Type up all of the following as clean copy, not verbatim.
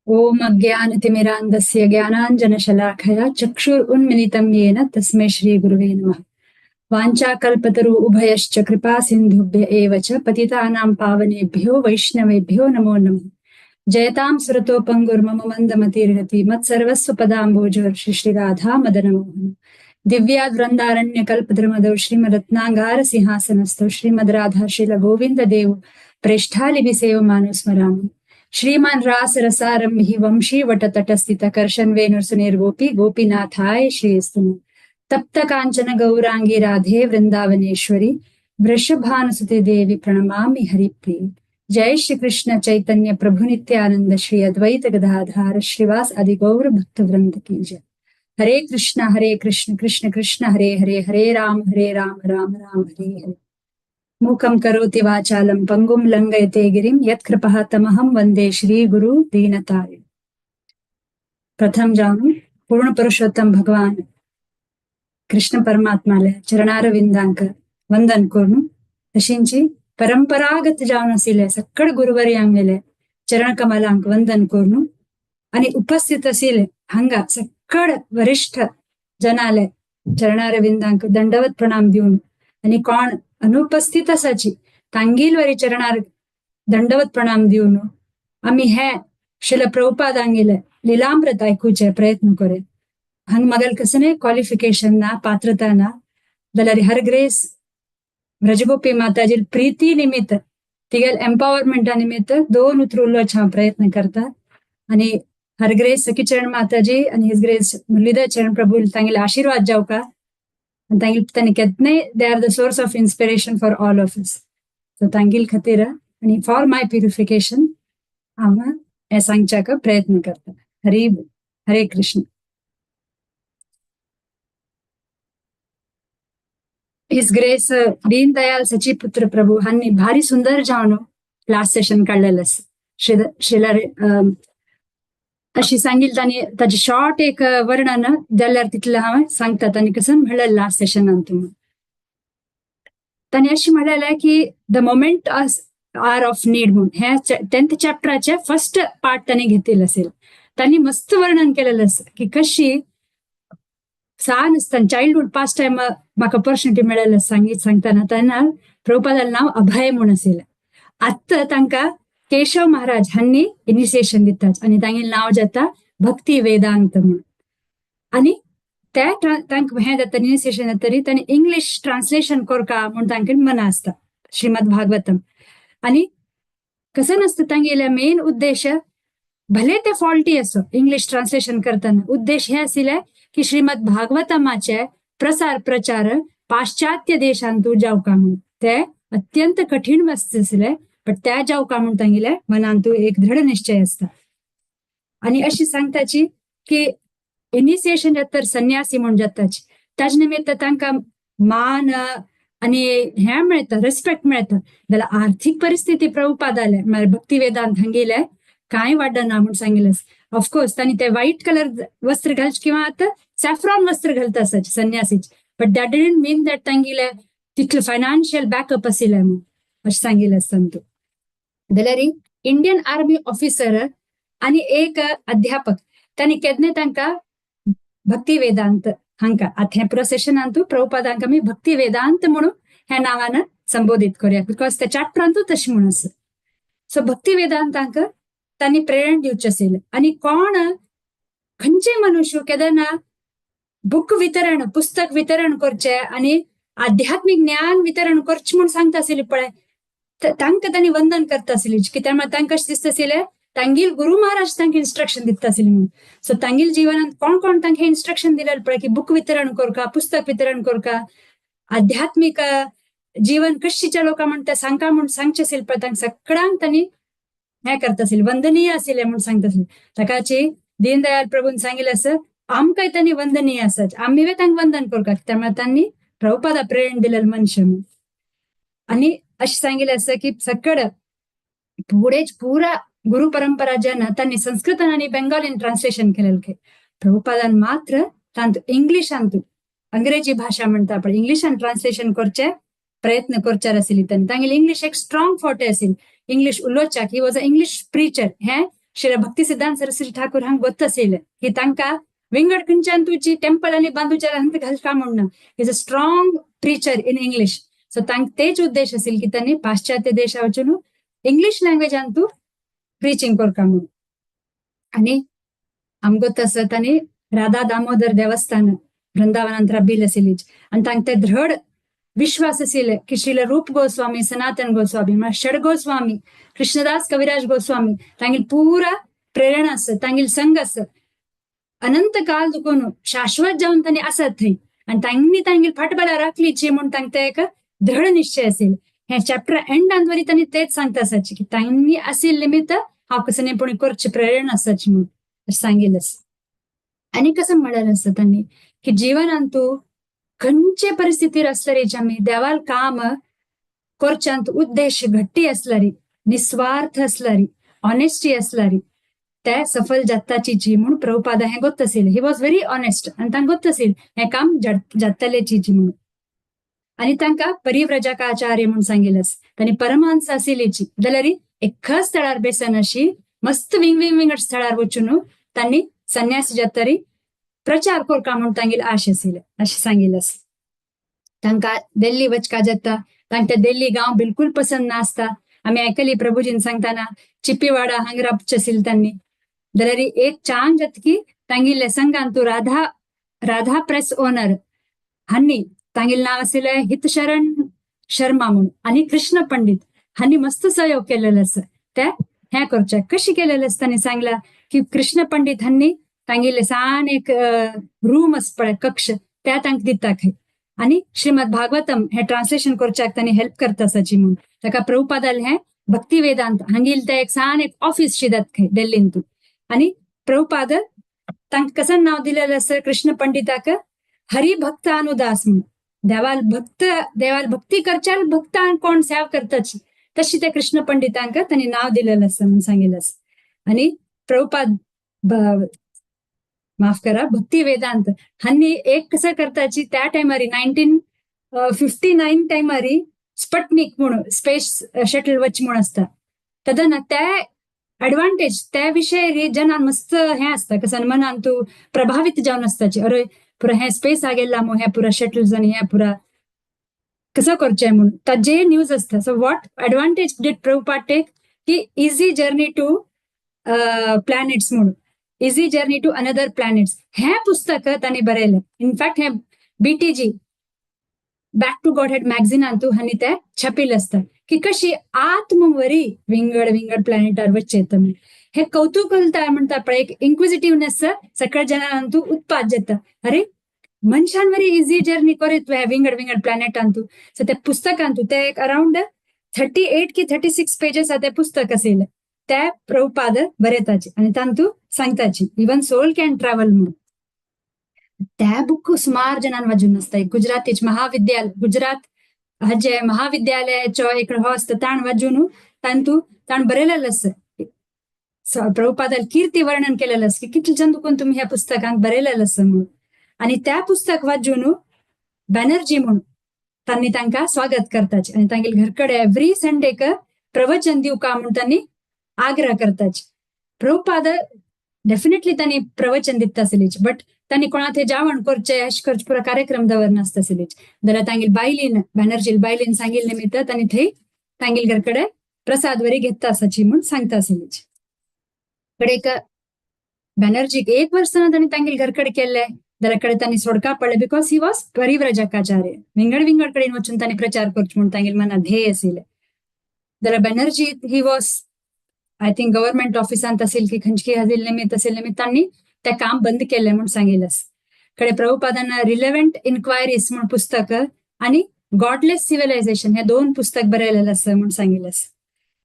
ओम अज्ञानतिमिरान्धस्य ज्ञानाञ्जनशलाखया चक्षुरुन्मिलितं येन तस्मै श्रीगुरुवे नमः। वाञ्छाकल्पतरु उभयश्च कृपा सिन्धुभ्य एव च पतितानां पावनेभ्यो वैष्णवेभ्यो नमो नमः। जयतां सुरतोपङ्गुर्मम मन्दमतिर्गति मत्सर्वस्वपदाम्बोजवर्षि श्रीराधा मदनमोहन दिव्याद्वृन्दारण्यकल्पद्रुमदौ श्रीमद्रत्नागार सिंहासनस्थौ श्रीमद्राधाशीलगोविन्ददेव प्रेष्ठालिभिसेवमानो स्मरामि। श्रीमान रास रसारंभि वंशी वटतटस्थित कर्शन वेणुसुनिर्गोपी गोपीनाथाय श्रीस्तुनु तप्त कांचन गौरांगी राधे वृंदावनेश्वरी वृषभानुसुते देवी प्रणमामि हरिप्रिय। जय श्री कृष्ण चैतन्य प्रभु नित्यानंद श्री अद्वैत गदाधार श्रीवास आदि गौर भक्त वृंद की जय। हरे कृष्ण कृष्ण कृष्ण हरे हरे हरे राम राम राम हरे हरे। मूकं करोति वाचालं पंगुं लंघयते गिरिं यत्कृपः तमहं वंदे श्री गुरु दीनताय। प्रथम जाऊन पूर्ण पुरुषोत्तम भगवान कृष्ण परमात्माले चरणारविंदांक वंदन करून तशींची परंपरागत जाऊन असिले सक्कड गुरुवर्यांगेले चरण कमलांक वंदन करून आणि उपस्थित असिले हंगा सक्कड वरिष्ठ जनाले चरणारविंदांक दंडवत प्रणाम देऊन आणि कोण अनुपस्थित असाची तांगीलवरी चरणार दंडवत प्रणाम देऊन आम्ही हे शिल प्रभुपादांगेले लीलामृत ऐकूचे प्रयत्न करे हंग मगल कसने क्वालिफिकेशन ना पात्रता ना दलरी हर ग्रेस व्रजगोपी माताजी प्रीती निमित्त तिगेल एम्पॉवरमेंट निमित्त दोन उतरूल्लो प्रयत्न करता आणि हर ग्रेस सखी चरण माताजी आणि हिज ग्रेस मुरलीधर चरण प्रभु तांगेले आशीर्वाद जाऊ का they are the source of inspiration for all of us. So तांगील खतीर आणि for my purification आम्हा हे सांगच्याका प्रयत्न करता. हरे कृष्ण. His Grace दीनदयाल सचिपुत्र प्रभू हांनी भारी सुंदर जाऊन लास्ट सेशन काढलेलं श्रीला अशी सांगितलं आणि त्याची शॉर्ट एक वर्णन जाल्यार तितलं हांव सांगतात आणि कसं म्हणलं लास्ट सेशनान तुम्ही ताणी अशी म्हणलेलं की the moment are of need म्हणून हे 10th चॅप्टराचे फर्स्ट पार्ट त्यांनी घेतलेलं असेल. त्यांनी मस्त वर्णन केलेलं असं की कशी सान असताना चाइल्डहुड पास्ट टाइम म्हाका ऑपॉर्च्युनिटी मेळ्ळेलं सांगताना त्यांना प्रभुपादाला नाव अभय म्हणून असेल. आत्ता तांकां केशव महाराज हांनी इनिशिएशन दितात आणि तांगेलें नाव जाता भक्ती वेदांत म्हणून आणि त्या तांकां हें जाता इनिशिएशन जातरी तांणी इंग्लिश ट्रान्सलेशन करका म्हणून तांकां मना आसता श्रीमद भागवतम आणि कसं नसतं तांगेले मेन उद्देश भले ते फॉल्टी असो इंग्लिश ट्रान्सलेशन करताना उद्देश हे आशिल्ले की श्रीमद भागवतमाचे प्रसार प्रचार पाश्चात्य देशांतू जावका म्हणून ते अत्यंत कठीण वस्तू आशिल्ले पण त्या जाऊ का म्हणून तांगेले मनांतू एक दृढ निश्चय असता आणि अशी सांगताची की इनिशिएशन जातर संन्यासी म्हणून जाताची त्याच निमित्त तांकां मान आणि हे मिळतं रिस्पेक्ट मिळतं जाल्यार आर्थिक परिस्थिती प्रभुपादाले म्हळ्यार भक्ती वेदांत हांगेले कांय वाडना म्हणून सांगिल्लें. ऑफकोर्स तांणी ते व्हाईट कलर वस्त्र घालचे किंवा आता सॅफ्रॉन वस्त्र घालता असाचे संन्यासीचे but that didn't mean that तांगेले तितलं फायनान्शियल बॅकअप आशिल्लें म्हणून अशें सांगिल्लें आसता. जाल्यार इंडियन आर्मी ऑफिसर आणि एक अध्यापक त्यांनी केदने तांकां भक्ती वेदांत हांकां आता हे प्रोसेशनांतू प्रभुपादांक आमी भक्ती वेदांत म्हणून ह्या नावानं संबोधित करूया बिकॉज त्या चॅप्टरांतू तशी म्हणून आसा. सो भक्ती वेदांतांक तांणी प्रेरण दिवचे आशिल्लें आणि कोण खंयचे मनुष्य केदना बुक वितरण पुस्तक वितरण करचे आणि आध्यात्मिक ज्ञान वितरण करचे म्हणून सांगता आशिल्ले पळय तांकां तांणी वंदन करता आशिल्ली कित्याक तांकां अशें दिसता आशिल्लें तांगेल गुरु महाराज तांकां इन्स्ट्रक्शन दिता आशिल्ले म्हणून. सो तांगेल जिवनांत कोण तांकां इन्स्ट्रक्शन दिलें पळय की बुक वितरण करका पुस्तक वितरण करका आध्यात्मिक जीवन कशीच्या लोकांक म्हणून ते सांगका म्हणून सांगचे आशिल्ले पळय तांकां सगळ्यांक तांणी हे करता आशिल्ले वंदनीय आशिल्ले म्हणून सांगता आशिल्ले. ताकाची दीनदयाल प्रभून सांगिल्लें आसा आमकांय तांणी वंदनीय आसाच आमी तांकां वंदन करता त्यामुळे तांणी प्रभुपादा प्रेरण दिलेलं मनुष्य म्हणून आणि अशी सांगिल्लें आसा की सकड पुरा गुरु परंपरा जेन्ना तांणी संस्कृतान आणि बेंगॉलीन ट्रान्सलेशन केलेलं प्रभुपादान मात्र तांतू इंग्लिशांतू अंग्रेजी भाषा म्हणटा पण इंग्लिशान ट्रान्सलेशन करचे प्रयत्न करचार आशिल्ली तांगेली इंग्लिश एक स्ट्रॉंग फोटे आशिल्ली इंग्लिश उलोवच्याक he was a English preacher हे श्री भक्ती सिद्धांत सरस्वती ठाकूर हंग ಗೊತ್ತಸಿಲ್ಲ की तांका विंगड खंयच्यान टेंपल आणि बांधूच्या हंत घालका म्हणून is a strong preacher in English. So तांक तेच उद्देश असेल की त्यांनी पाश्चात्य देशा वचून इंग्लिश लँग्वेज अंतू प्रीचिंग करका म्हणून. आणि आमगोत असं त्यांनी राधा दामोदर देवस्थान वृंदावनांतर बील असेलीच आणि तांक ते दृढ विश्वास असेल की श्रील रूप गोस्वामी, सनातन गोस्वामी, षड गोस्वामी, कृष्णदास कविराज गोस्वामी तांगिल पूरा प्रेरणा असं तांगिल संघ असं अनंत काल दुखून शाश्वत जाऊन त्यांनी असत थई आणि त्यांनी तांगिल फाटबला राखलीची म्हणून तांगता एक दृढ निश्चय असेल. हे चॅप्टर एंड अंतवरी त्यांनी तेच सांगता असायची की त्यांनी असेल निमित्त हा कसं नाही पण करची प्रेरणा असायची म्हणून सांगेलच. आणि कसं म्हणाल असतं त्यांनी की जीवनांतू खंयचे परिस्थितीर असल्यारीच आम्ही देवाल काम करच्यांत उद्देश घट्टी असलारी, निस्वार्थ असलारी, ऑनेस्टी असलारी त्या सफल जाताची जी म्हणून प्रभुपादा हे ಗೊತ್ತಸಿल. ही वॉज व्हेरी ऑनेस्ट आणि तांका ಗೊತ್ತಸಿल हे काम जातलेची जी म्हणून. आणि तांका परिव्रजकाचार्य म्हणून सांगेलस. त्यांनी परमहंस असेलीची जाल्यारी एख स्थळार बेसन अशी मस्त विंगड स्थळार वचून त्यांनी संन्यासी जातरी प्रचार करका म्हणून तांगील आश असेल अशी सांगेलस. तांका दिल्ली वचका जाता तांका दिल्ली गाव बिलकुल पसंत नासता. आम्ही ऐकली प्रभूजीन सांगताना चिप्पीवाडा हांगरापच असेल त्यांनी जाल्यारी एक चांग जतकी तांगिल्ले संघांतू राधा प्रेस ओनर हांनी तांगिल नाव असेल हितशरण शर्मा म्हणून आणि कृष्ण पंडित हांनी मस्त सहयोग केलेलं असं त्या ह्या करच्या. कशी केलेलं असं त्यांनी सांगला की कृष्ण पंडित हांनी तांगिल्ले सान एक रूम अस पळे कक्ष त्या तांक दिता खाय आणि श्रीमद भागवतम हे ट्रान्सलेशन करच्याक त्यांनी हेल्प करता असाची म्हणून. ताका प्रभुपादाल हे भक्ती वेदांत हांगील ते एक सान एक ऑफिस शिदत खाय दिल्लींतू. आणि प्रभुपाद तांक कसं नाव दिलेलं असं कृष्ण पंडिताक हरिभक्त अनुदास म्हणून. देवाल भक्ती करच्याल भक्त कोण सेव करताची तशी त्या कृष्ण पंडितांक त्यांनी नाव दिलेलं असं म्हणून सांगेलस. आणि प्रभुपाद माफ करा भक्ती वेदांत हांनी एक कसं करताची त्या टायमारी 1959 टायमारी स्पटनिक म्हणून स्पेस शटल वच म्हणून असता तदन त्या ऍडव्हान्टेज त्या विषयी जनान मस्त हे असतं कसं मनान तू प्रभावित जाऊन असताची अरे पुरा हे स्पेस आगेला मग हे पुरा शटल्स आणि हे पुरा कसं करचंय म्हणून ताजे न्यूज असतं. So what advantage did Prabhupada take की इझी जर्नी टू प्लॅनेट्स म्हणून easy journey to another planets हे पुस्तक त्यांनी बरयलं. इनफॅक्ट हे BTG back to Godhead मॅगझिनांतू हांनी ते छापील असतं की कशी आत्मवरी विंगड प्लॅनेटार वच्चे येतं. हे कौतुकलता म्हणता पण एक इन्क्विजिटिव्हनेस सगळ्या जनांतू उत्पाद जातं. अरे मनशांवरी इझी जर्नी करीत विंगड प्लॅनेटांतू. सो त्या पुस्तकांतू ते एक अराउंड 38 की 36 पेजेस ते पुस्तक असेल त्या प्रभुपाद बरेताची आणि तांतू सांगताची इवन सोल कॅन ट्रॅव्हल म्हणून. त्या बुक सुमार जनान वाजून असता. गुजरातीच महाविद्यालय गुजरात हजे महाविद्यालयाचो एक हो असतं ताण वाजून ताण बरेलेलं असं प्रभुपादाल कीर्ती वर्णन केलेलं असं की किती जन दुखून तुम्ही ह्या पुस्तकांत बरेलेलं असं म्हणून. आणि त्या पुस्तक वाजून बॅनर्जी म्हणून त्यांनी तांका स्वागत करताचे आणि तांगेल घरकडे एव्हरी संडेक प्रवचन दिव का म्हणून त्यांनी आग्रह करताचे. प्रभुपाद डेफिनेटली त्यांनी प्रवचन दिता असेलीच बट त्यांनी कोणा ते जावण करचे अश खर्च पुरा कार्यक्रम दवर नसत असेलीच जाल्यार तांगेल बायलीन बॅनर्जील बायलीन सांगिल निमित्त त्यांनी थंय तांगेल घरकडे प्रसाद वरी घेता असाची म्हणून सांगता असेलीच. कडेक बॅनर्जीक 1 वर्ष त्यांनी तांगेल घरकडे केले जाल्यार त्यांनी सोडका पडले बिकॉज ही वॉज परिव्रजकाचार्य विंगड कडेन वचून त्यांनी प्रचार करचे म्हणून तांगेल मनात ध्येय असेल. जाल्यार Banerjee he was I think government ऑफिसांत असेल की खंयची हजेल निमित्त त्यांनी ते काम बंद केले म्हणून सांगेलस. कडे प्रभुपादांना रिलेव्हंट इन्क्वायरीज म्हणून पुस्तक आणि गॉडलेस सिव्हिलायझेशन हे 2 पुस्तक बरयलेलं असं म्हणून सांगेलस.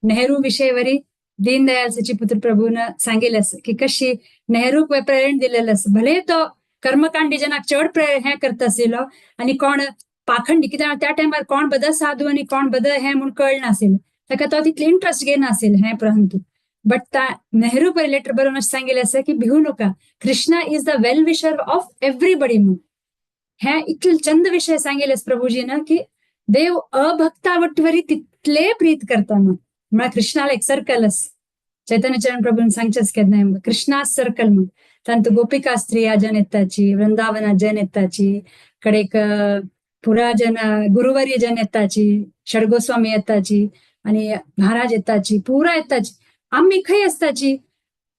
नेहरू विषयवरी दीनदयाल सचिपुत्र प्रभून सांगेलस की कशी नेहरूक प्रेरण दिलेलं असं भले तो कर्मकांडी जनाक चढ हे करत असेलो आणि कोण पाखंडी कित्याक त्या टायमार कोण बद साधू आणि कोण बद हे म्हणून कळना असेल ताका तो तितले इंटरेस्ट घेना असेल हे परंतु बट नेहरू पहिले लेटर बरोवन अशें सांगिल्लें आसा की भिवू नका Krishna is the well wisher of everybody म्हणून. हे इतले चंद विषय सांगिल्ले प्रभुजीन की देव अभक्तावटवरी तितले प्रीत करता म्हणून. म्हळ्यार कृष्णाला एक सर्कल चैतन्य चरण प्रभून सांगचेच केदना कृष्णा सर्कल म्हणून तांतू गोपिका स्त्रिया जन येताची वृंदावना जन येताची कडेक पुरा जन गुरुवर्य जन येताची षडगोस्वामी येताची आणि महाराज येताची पुरा येताची आम्ही खंय असताची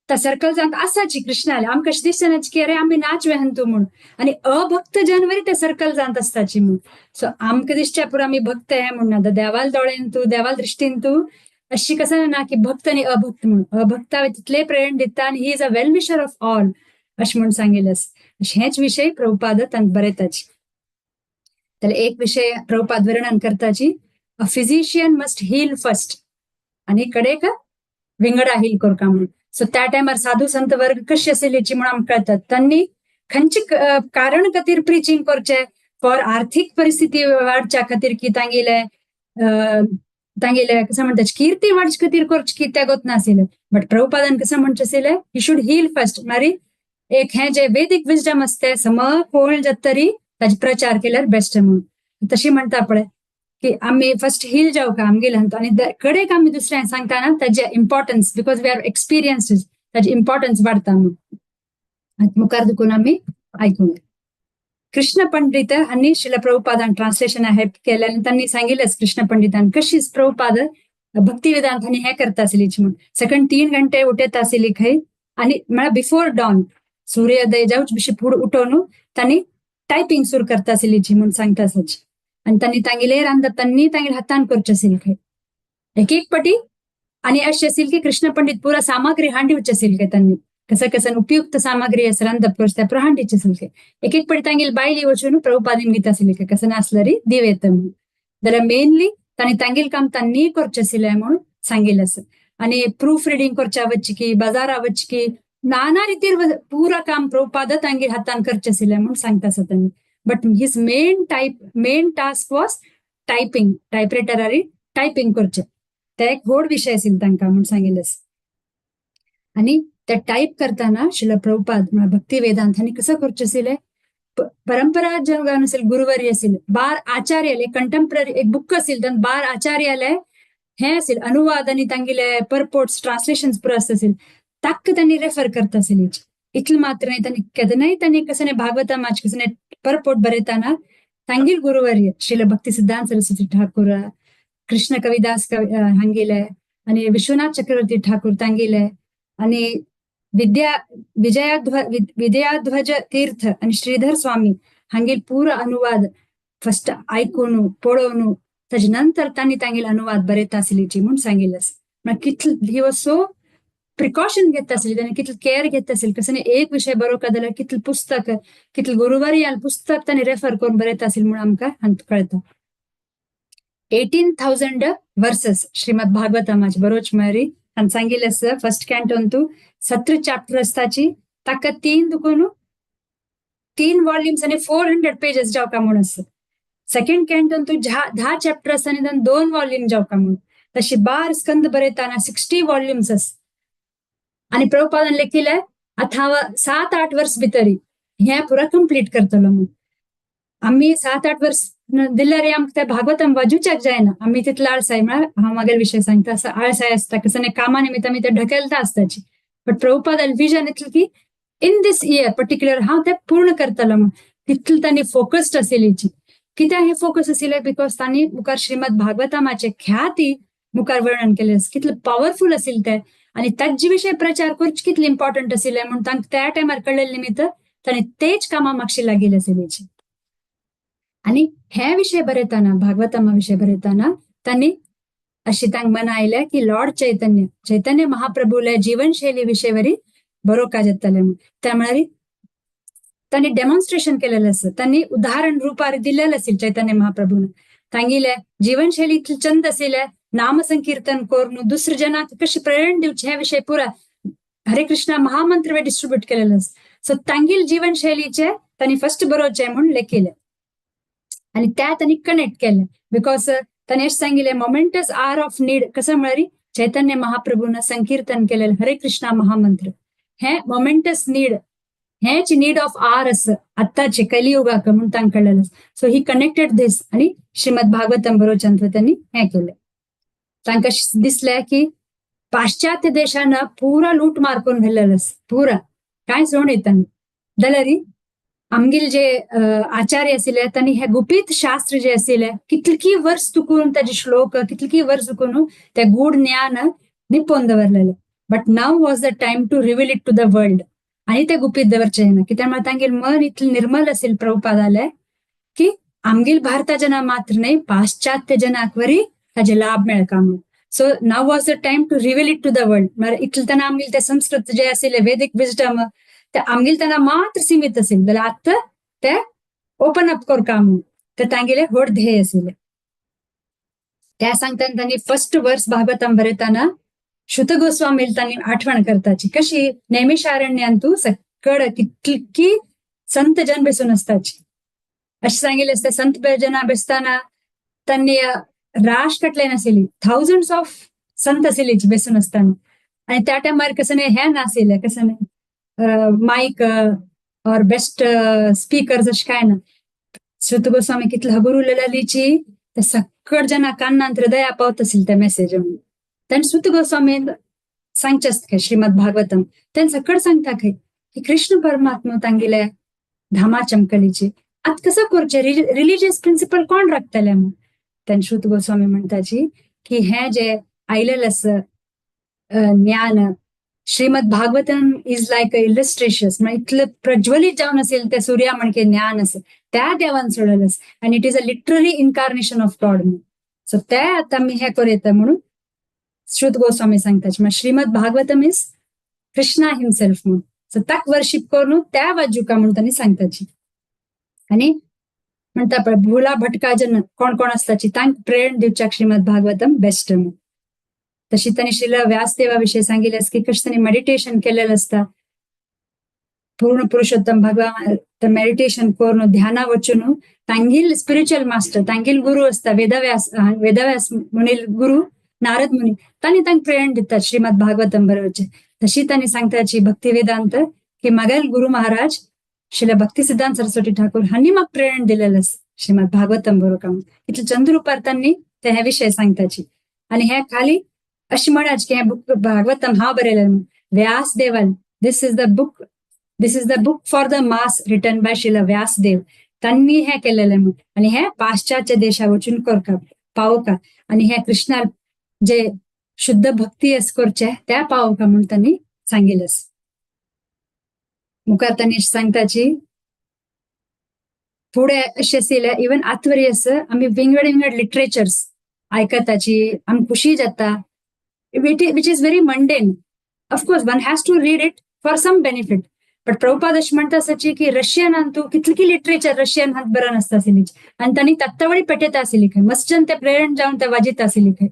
त्या सर्कल जात असाची कृष्णाले आमकां अशें दिसनाची की अरे आम्ही नाच वेहंतू म्हणून आणि अभक्त जनवरी ते सर्कल जात असताची म्हणून सो आमकां दिसच्या पुरा आम्ही भक्त आहे म्हणून आता देवाल दोळेन तू देवाल दृष्टीन तू अशी कसं ना की भक्त आणि अभक्त म्हणून अभक्ता तितले प्रेरण दिता आणि he is a well wisher of all अशें म्हणून सांगिल्लें हेच विषय प्रभुपाद तांकां बरयताची जाल्यार एक विषय प्रभुपाद वर्णन करताची a physician must heal first आणि कडेक विंगडा हील करका म्हणून सो त्या टायमार साधू संत वर्ग कशी आशिल्लीची म्हणून आमकां कळतात त्यांनी खंयचे कारण खातीर प्रिचिंग करचे फॉर आर्थिक परिस्थिती वाडच्या खातीर की तांगेले कसं म्हणतात कीर्ती वाडचे खातीर करचे की त्या गोत नाशिल्ले बट प्रभुपादान कसं म्हणचे आशिल्ले ही शूड हील फर्स्ट मारी एक हे जे वेदिक विजडम असते सम कोण जात तरी ताचे प्रचार केल्यार बेस्ट म्हणून तशी म्हणता पळय की आम्ही फर्स्ट हील जाऊ का आमगेले आणि कडेक आम्ही दुसऱ्या सांगताना त्याचे importance because we are experience त्याचे इम्पॉर्टन्स वाढता म्हणून मुखार दुखून आम्ही ऐकून कृष्ण पंडित हांनी शिल प्रभुपादान ट्रान्सलेशन हेल्प केले आणि त्यांनी सांगितलेच कृष्ण पंडितान कशीच प्रभुपाद भक्ती वेदांत हांनी हे करता आशिल्लीची म्हणून सेकंड 3 घंटे उठत आशिल्ली खंय आणि म्हळ्यार बिफोर डॉन सूर्योदय जाऊच बिशी फुड उठोवन त्यांनी टायपिंग सुरू करता आशिल्लीची म्हणून सांगता आसाची आणि त्यांनी तांगेले रांदता त्यांनी तांगेले हातान करचे आशिल्ले खंय एक पटी आणि अशी आशिल्ली की कृष्ण पंडित पुरा सामग्री हांडिवचे आशिल्ले त्यांनी कसं उपयुक्त सामग्री असं रांदप करता पुरा हांडीचे आशिल्ले एक पटी तांगेली बायली वचून प्रभुपादीन गीत आशिल्ले कसं नासलरी दिव येत म्हणून जाल्यार मेनली तांणी तांगेल काम तांणी करचे आशिल्ले म्हणून सांगिल्लें आसा आणि प्रूफ रिडिंग करच्या वचकी बाजारा वचकी नाना रितीर पुरा काम प्रभुपाद तांगेल हातान करचे आशिल्ले म्हणून सांगता आसा त्यांनी but his main task was typing टायपरायटरारी टायपिंग करचे ते एक व्हड विषय आशिल्लो तांकां म्हणून सांगिल्लें आणि ते टाईप करताना शिल प्रभुपाद भक्ती वेदांत हांणी कसं करचे आशिल्ले परंपरा जन असेल गुरुवर्य असेल 12 आचार्याले कंटेम्पररी एक बुक असेल तर 12 आचार्याले हे असेल अनुवाद आणि तांगेले परपोर्ट्स ट्रान्सलेशन्स पुरो असेल ताक त्यांनी रेफर करता असेल इतल मात्र नाही त्यांनी केदनाय त्यांनी कसं भागवतामाच कसं परपोर्ट बरयताना तांगेल गुरुवर्य श्रील भक्ती सिद्धांत सरस्वती ठाकूर कृष्ण कविदास हांगेले आणि विश्वनाथ चक्रवर्ती ठाकूर तांगेले आणि विद्याध्वज तीर्थ आणि श्रीधर स्वामी हांगेल पूरा अनुवाद फर्स्ट ऐकून पळोवन ताजे नंतर तांणी तांगेल अनुवाद बरयता आशिल्लीची म्हणून सांगिल्लें कितल ही वॉज सो प्रिकॉशन घेता आशिल्ली तांणी कितल केअर घेता आशिल्ली कसं एक विषय बरोवका जाल्यार कितल पुस्तक कितल गुरुवर्य पुस्तक तांणी रेफर करून बरयता आशिल्ली म्हणून आमकां कळता 18,000 वर्सेस श्रीमद भागवतामाचे बरोवच म्हळ्यार हांवें सांगिल्लें आसा फर्स्ट कॅन्टोन तू 17 चॅप्टर असताची ताका 3 वॉल्यूम्स आणि 400 पेजेस जावका म्हणून आसा सेकंड कॅन्टोन तू 10 चॅप्टर आसा आणि 2 वॉल्यूम जावका म्हणून तशी 12 स्कंद बरयताना 60 वॉल्यूम्स आसा आणि प्रभुपादान लेखिले आता हांव 7-8 वर्स भितरी हे पुरा कंप्लीट करतलो म्हणून आम्ही 7-8 वर्स दिल्यार आमकां ते भागवतम वाजूच्याक जायना आम्ही तितलो आळसाय म्हळ्यार हांव मागेल विशय सांगता असं आळसाय असता कसं कामा निमित्त आमी ते ढकलता आसताची बट प्रभुपादान विजन इतलें की इन दिस इयर पर्टिक्युलर हांव ते पूर्ण करतलो म्हणून तितलें तांणी फोकस्ड आशिल्लीची कित्याक हे फोकस आशिल्लें बिकॉज तांणी मुखार श्रीमद भागवतामाचे ख्याती मुखार वर्णन केले कितले पॉवरफुल आशिल्ले ते आणि ताजे विशय प्रचार करचे कितले इम्पॉर्टंट आशिल्ले म्हणून तांकां त्या टायमार कळलेले निमित्त तांणी तेच कामां मागशी लागिल्ली आशिल्लीची आणि हे विषय बरयताना भागवतामा विषय बरयताना तांणी अशी तांकां मन आयलें की लॉर्ड चैतन्य महाप्रभूले जीवनशैली विशयवरी बरोवका जातलें म्हणून त्या म्हळ्यार तांणी डेमॉन्स्ट्रेशन केलेलें आसा तांणी उदाहरण रुपार दिलेलें आशिल्लें चैतन्य महाप्रभून तांगेले जीवनशैली इतली चंद आशिल्लें नाम संकीर्तन करून दुसऱ्या जनाक कशी प्रेरणा दिवची हे विषय पुरा हरे कृष्णा महामंत्र डिस्ट्रीब्यूट केलेलो सो तांगेल जीवनशैलीचे तांणी फर्स्ट बरोवचे म्हणून लेखिले आणि त्या तांणी कनेक्ट केले बिकॉज तांणी अशें सांगिल्लें मोमेंटस आर ऑफ नीड कसं म्हळ्यार चैतन्य महाप्रभून संकीर्तन केलेलं हरे कृष्णा महामंत्र हे मोमेंटस नीड हेच नीड ऑफ आर असं आत्ताचे कलियुगाक म्हणून तांकां कळलेलं सो ही कनेक्टेड दिस आणि श्रीमद भागवतम बरोवच्यान त्यांनी हे केले तांकां दिसलें की पाश्चात्य देशानं पुरा लूट मार करून व्हेलेलंस पुरा काय सोड येताना जाल्यार आमगेल जे आचार्य आशिल्ले तांणी हे गुपित शास्त्र जे आशिल्ले कितली वर्स तुकून ताजे श्लोक कितली वर्स तुकून ते गूढ ज्ञान निपोवन दवरलेले but now was the time to reveal it to the world आणि ते गुपित दवरचे ना कित्याक म्हळ्यार तांगेल मन इतलें निर्मल आशिल्लें प्रभुपादाले की आमगेल भारता जना मात्र नाही पाश्चात्य जनाक वरी ताजे लाभ मेळका म्हणून so now was the time to reveal it to the world म्हळ्यार इतलें तेन्ना आमगेल ते संस्कृत जे आशिल्ले वेदिक विजडम ते आमगेल तेन्ना मात्र सीमित आशिल्ले जाल्यार आतां ते ओपन अप करका म्हणून ते तांगेले व्हड ध्येय आशिल्ले त्या सांगताना तांणी फर्स्ट वर्स भागवतम बरयताना शुत गोस्वामील तांणी आठवण करताची कशी नैमिषारण्यातू सकड कितली संत जन बेसून असताची अशें सांगिल्लें असता संत जना बेसताना तांणी राश कटले नाशिल्ली थाउजंड्स ऑफ संत आशिल्ली बेसून असताना आणि त्या टायमार कसं नाही हे नाशिल्ले कसं नाही माईक और बेस्ट स्पीकर्स अशें काय ना श्रुत गोस्वामी कितले हबूर उलयलीची ते सकड जना कान्नांत हृदया पावत आशिल्ले ते मेसेज म्हणून तांणी श्रुत गोस्वामी सांगचे आसता श्रीमद भागवतम तांणी सकड सांगता खंय की कृष्ण परमात्मा तांगेले धामा चमकलीची आता कसं करचे रिलिजियस प्रिन्सिपल कोण राखतले म्हणून तांणी श्रुत गोस्वामी म्हणताची की हे जे आयलेलें आसा ज्ञान श्रीमद भागवतम इज लायक अ इलस्ट्रेशियस म्हणजे इतलं प्रज्वलित जावन असेल ते सूर्या म्हणके ज्ञान असं त्या देवान सोडलं आणि it is a literally incarnation of God म्हणून सो ते आता मी हे करूं म्हणून श्रुत गोस्वामी सांगताचे मग श्रीमद भागवतम इज कृष्णा हिमसेल्फ म्हणून सो ताक वर्शिप करून त्या वाजूका म्हणून त्यांनी सांगताची आणि म्हणता पण भुला भटका जन कोण कोण असताची तांक प्रेरण दिवच्याक श्रीमद भागवतम बेस्ट म्हणून तशी त्यांनी श्रील व्यासदेवाविषयी सांगितले की कशें त्यांनी मेडिटेशन केलेलं असता पूर्ण पुरुषोत्तम भगवान मेडिटेशन करून ध्याना वचून तांगील स्पिरिच्युअल मास्टर तांगील गुरु असता वेदव्यास मुनील गुरु नारद मुनी तांणी तांक प्रेरण दितात श्रीमद भागवतम बरोबरचे तशी त्यांनी सांगताची भक्ती वेदांत की मगेल गुरु महाराज श्रील भक्ती सिद्धांत सरस्वती ठाकूर हांणी म्हाका प्रेरण दिलेलं श्रीमद भागवतम बरोबर इतले चंद्रुपार त्यांनी ते हे विषय सांगताची आणि हे खाली अशी म्हणाच की हे बुक भागवतम हांव बरयलें व्यासदेवान this is the book for the mass written by Srila Vyasadeva त्यांनी हे केलेले आणि हे पाश्चात्य देशा वचून करका पावोका आणि हे कृष्णा जे शुद्ध भक्ती अस करचे त्या पावोका म्हणून त्यांनी सांगितलं मुखार त्यांनी सांगताची पुढे अशें आशिल्ले इवन आतवरी असं आम्ही विंगड लिटरेचर्स आयकताची आमकां खुशी जाता which is very mundane. Of course, one has to read it for some benefit. But Prabhupada अशी म्हणता असाची की रशियन तू कितली लिटरेचर रशियन हात बरं नसता आशिल्ली आणि तांणी तत्तावळी पेटयत आशिल्ली खंय मस्जन ते प्रेरण जावन ते वाजित आशिल्ली खंय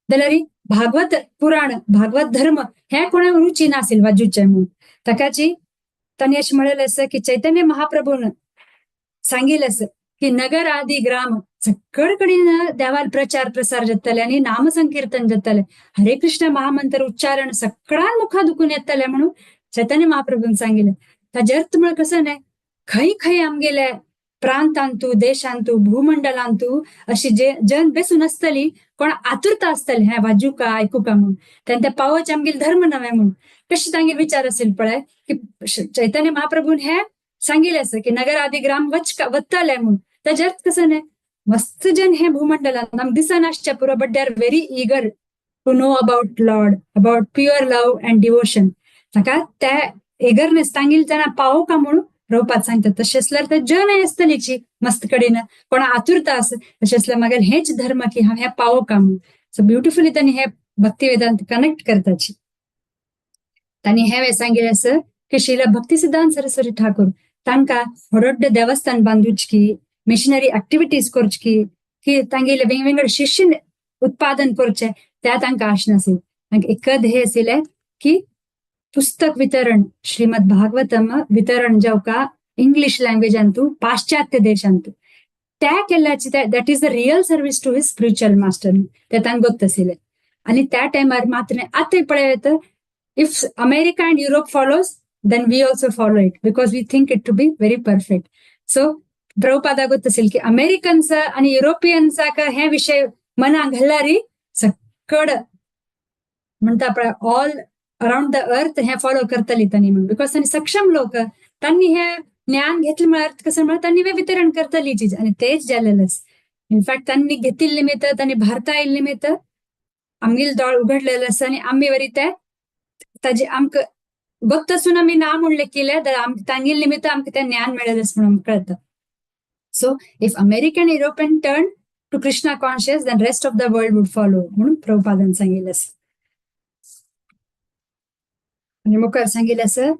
जाल्यार भागवत पुराण भागवत धर्म हे कोणाक रुची नाशिल्ली वाजूचे म्हणून ताकाची तांणी अशें म्हणलेलें आसा की चैतन्य महाप्रभून सांगिल्लें आसा की नगर आदी ग्राम सकड कडेन देवाल प्रचार प्रसार जातले आणि नाम संकीर्तन जातले हरे कृष्ण महामंत्र उच्चारण सकळान मुखा दुखून येतले म्हणून चैतन्य महाप्रभून सांगितले ताजे अर्थ म्हळ्यार कसं नाही खंय खंय आमगेले प्रांतांतू देशांतू भूमंडलांतू अशी जे जन बेसून आसतली कोण आतुरता आसतली हे वाजूका आयकुका म्हणून तेन्ना ते पावच आमगेले धर्म नवे म्हणून कशी तांगे विचार असेल पळय की चैतन्य महाप्रभून हे सांगितले असं की नगर आदी ग्राम वत्तले म्हणून ताजे अर्थ कसं नाही मस्त जन हे भूमंडलात नम दिसनासच्या पुरो but they are very eager to know about Lord about pure love and devotion ताका त्या एगरनेस तांगेल त्यांना पावो का म्हणून प्रभुपाद सांगतात तशें असल्यार ते जन आसतलीची मस्त कडेन कोणा आतुरता आसा तशें असल्यार मागीर हेच धर्म की हांव हे पावो का म्हणून सो ब्युटिफुली त्यांनी हे भक्ती वेदांत कनेक्ट करताची त्यांनी हे सांगितले असं की श्रील भक्ती सिद्धांत सरस्वती ठाकूर तांकां व्हड देवस्थान बांदूचकी मिशनरी ऍक्टिव्हिटीज करची की तांगेले वेगवेगळे शिष्य उत्पादन करचे त्या तांकां आशनासील तांकां एकच हे आशिल्ले की पुस्तक वितरण श्रीमद भागवतम वितरण जावका इंग्लिश लँग्वेजांतू पाश्चात्य देशांतू त्या केल्ल्याची that is the real service to his spiritual master ते तांकां गोत आशिल्ले आणि त्या टायमार मात्र आतां पळयत if America and Europe follows then we also follow it because we think it to be very perfect. So Prabhupada गोत असेल की अमेरिकन्स आणि युरोपियन्स हे विषय मना घालणारी सकड म्हणता पळय ऑल अराउंड द अर्थ हे फॉलो करतली त्यांनी म्हणून बिकॉज त्यांनी सक्षम लोक त्यांनी हे ज्ञान घेतले म्हळ्यार कसं म्हळ्यार त्यांनी हे वितरण करतली चीज आणि तेच जालेलं इनफॅक्ट त्यांनी घेतिल्ले निमित्त त्यांनी भारता येईल निमित्त आमगेल दोळ उघडलेलं असं आणि आम्ही वरी ते ताजे आमक बघतसून आम्ही ना म्हणले केले तर तांगेल निमित्त आमक ते ज्ञान मिळेल म्हणून कळतं so if American European turn to Krishna conscious then rest of the world would follow म्हणून प्रभुपादान सांगितलं आणि मुखार सांगितलं असं